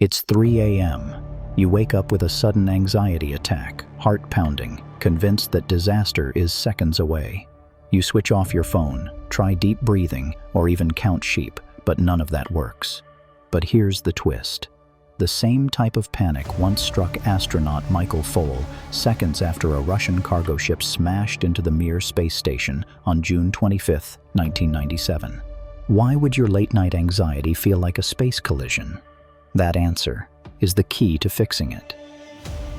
It's 3 a.m. You wake up with a sudden anxiety attack, heart pounding, convinced that disaster is seconds away. You switch off your phone, try deep breathing, or even count sheep, but none of that works. But here's the twist. The same type of panic once struck astronaut Michael Foale seconds after a Russian cargo ship smashed into the Mir space station on June 25, 1997. Why would your late-night anxiety feel like a space collision? That answer is the key to fixing it.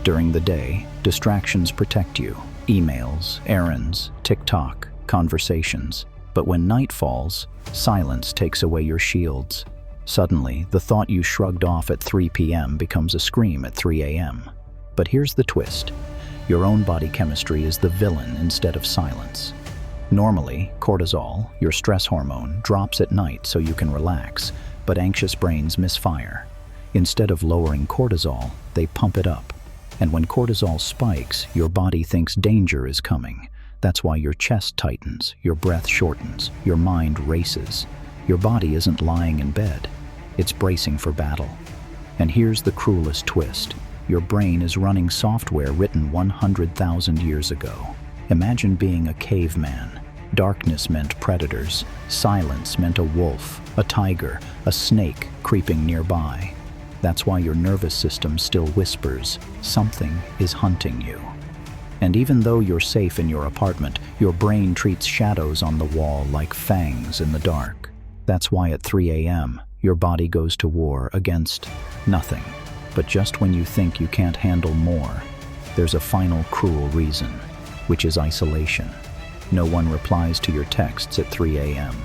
During the day, distractions protect you. Emails, errands, TikTok, conversations. But when night falls, silence takes away your shields. Suddenly, the thought you shrugged off at 3 p.m. becomes a scream at 3 a.m. But here's the twist. Your own body chemistry is the villain instead of silence. Normally, cortisol, your stress hormone, drops at night so you can relax, but anxious brains misfire. Instead of lowering cortisol, they pump it up. And when cortisol spikes, your body thinks danger is coming. That's why your chest tightens, your breath shortens, your mind races. Your body isn't lying in bed. It's bracing for battle. And here's the cruelest twist. Your brain is running software written 100,000 years ago. Imagine being a caveman. Darkness meant predators. Silence meant a wolf, a tiger, a snake creeping nearby. That's why your nervous system still whispers, something is hunting you. And even though you're safe in your apartment, your brain treats shadows on the wall like fangs in the dark. That's why at 3 a.m., your body goes to war against nothing. But just when you think you can't handle more, there's a final cruel reason, which is isolation. No one replies to your texts at 3 a.m.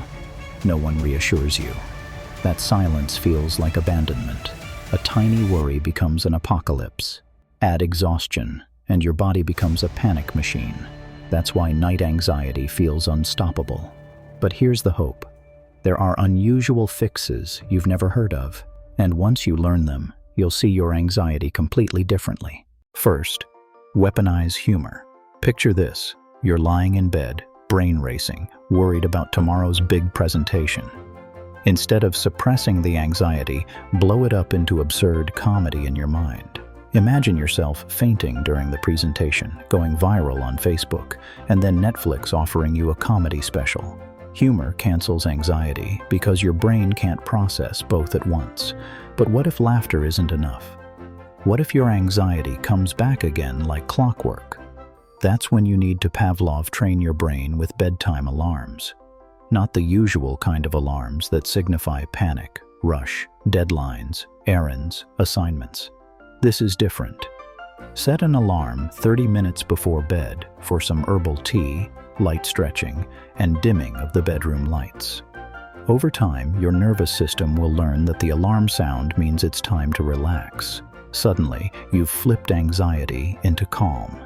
No one reassures you. That silence feels like abandonment. A tiny worry becomes an apocalypse. Add exhaustion, and your body becomes a panic machine. That's why night anxiety feels unstoppable. But here's the hope. There are unusual fixes you've never heard of, and once you learn them, you'll see your anxiety completely differently. First, weaponize humor. Picture this. You're lying in bed, brain racing, worried about tomorrow's big presentation. Instead of suppressing the anxiety, blow it up into absurd comedy in your mind. Imagine yourself fainting during the presentation, going viral on Facebook, and then Netflix offering you a comedy special. Humor cancels anxiety because your brain can't process both at once. But what if laughter isn't enough? What if your anxiety comes back again like clockwork? That's when you need to Pavlov train your brain with bedtime alarms. Not the usual kind of alarms that signify panic, rush, deadlines, errands, assignments. This is different. Set an alarm 30 minutes before bed for some herbal tea, light stretching, and dimming of the bedroom lights. Over time, your nervous system will learn that the alarm sound means it's time to relax. Suddenly, you've flipped anxiety into calm.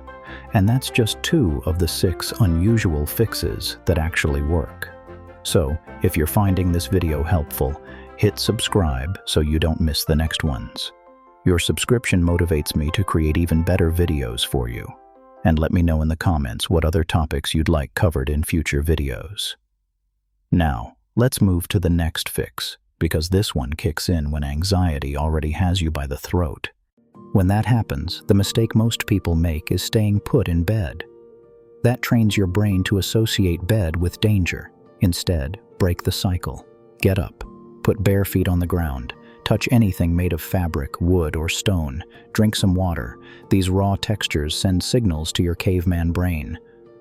And that's just 2 of the 6 unusual fixes that actually work. So, if you're finding this video helpful, hit subscribe so you don't miss the next ones. Your subscription motivates me to create even better videos for you. And let me know in the comments what other topics you'd like covered in future videos. Now, let's move to the next fix, because this one kicks in when anxiety already has you by the throat. When that happens, the mistake most people make is staying put in bed. That trains your brain to associate bed with danger. Instead, break the cycle. Get up. Put bare feet on the ground. Touch anything made of fabric, wood, or stone. Drink some water. These raw textures send signals to your caveman brain.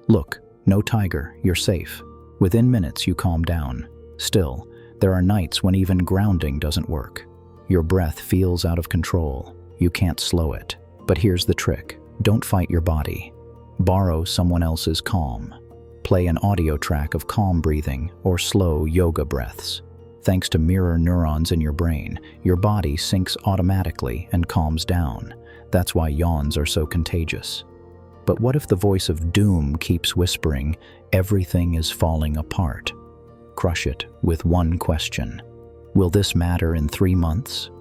Look, no tiger, you're safe. Within minutes, you calm down. Still, there are nights when even grounding doesn't work. Your breath feels out of control. You can't slow it. But here's the trick. Don't fight your body. Borrow someone else's calm. Play an audio track of calm breathing or slow yoga breaths. Thanks to mirror neurons in your brain, your body syncs automatically and calms down. That's why yawns are so contagious. But what if the voice of doom keeps whispering, everything is falling apart? Crush it with one question. Will this matter in 3 months?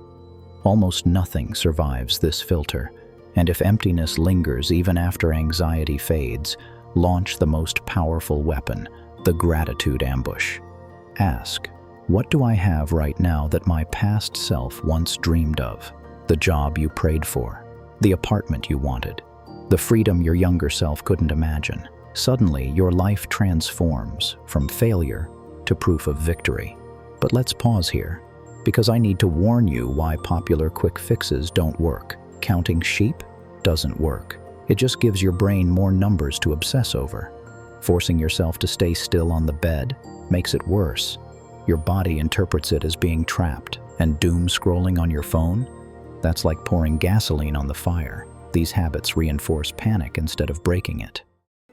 Almost nothing survives this filter. And if emptiness lingers even after anxiety fades, launch the most powerful weapon, the gratitude ambush. Ask, What do I have right now that my past self once dreamed of? The job you prayed for, the apartment you wanted, the freedom your younger self couldn't imagine. Suddenly, your life transforms from failure to proof of victory. But let's pause here, because I need to warn you why popular quick fixes don't work. Counting sheep doesn't work. It just gives your brain more numbers to obsess over. Forcing yourself to stay still on the bed makes it worse. Your body interprets it as being trapped, and doom scrolling on your phone? That's like pouring gasoline on the fire. These habits reinforce panic instead of breaking it.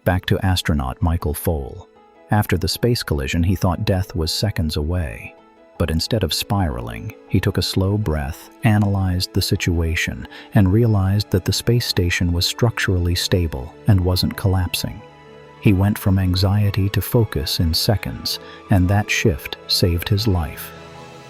Back to astronaut Michael Foale. After the space collision, he thought death was seconds away. But instead of spiraling, he took a slow breath, analyzed the situation, and realized that the space station was structurally stable and wasn't collapsing. He went from anxiety to focus in seconds, and that shift saved his life.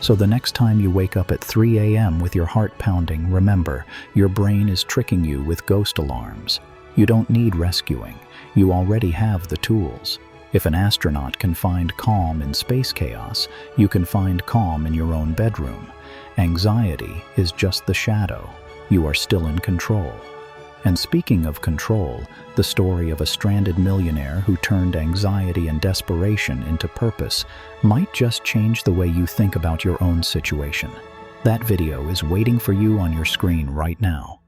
So the next time you wake up at 3 a.m. with your heart pounding, remember, your brain is tricking you with ghost alarms. You don't need rescuing. You already have the tools. If an astronaut can find calm in space chaos, you can find calm in your own bedroom. Anxiety is just the shadow. You are still in control. And speaking of control, the story of a stranded millionaire who turned anxiety and desperation into purpose might just change the way you think about your own situation. That video is waiting for you on your screen right now.